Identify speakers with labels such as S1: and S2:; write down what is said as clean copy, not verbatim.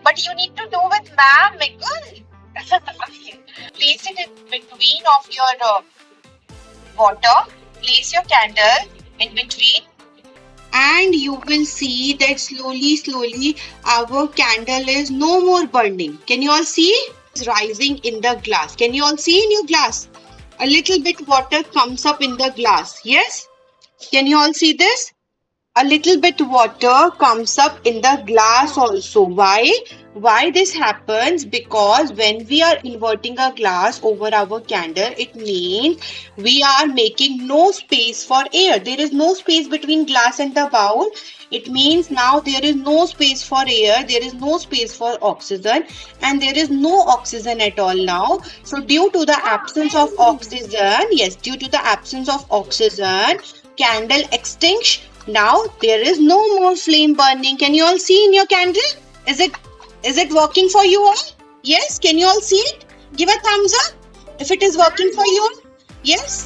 S1: but you need to do with ma'am, Mikkel. Place it in between of your water. Place your candle in between. And you will see that slowly our candle is no more burning. Can you all see? It's rising in the glass. Can you all see in your glass? A little bit water comes up in the glass. Yes? Can you all see this? A little bit water comes up in the glass also. Why? Why this happens? Because when we are inverting a glass over our candle, it means we are making no space for air. There is no space between glass and the bowl. It means now there is no space for air, there is no space for oxygen, and there is no oxygen at all now. So due to the absence of oxygen, yes, due to the absence of oxygen, candle extinction. Now there is no more flame burning. Can you all see in your candle? Is it working for you all? Yes, can you all see it? Give a thumbs up if it is working for you all. Yes.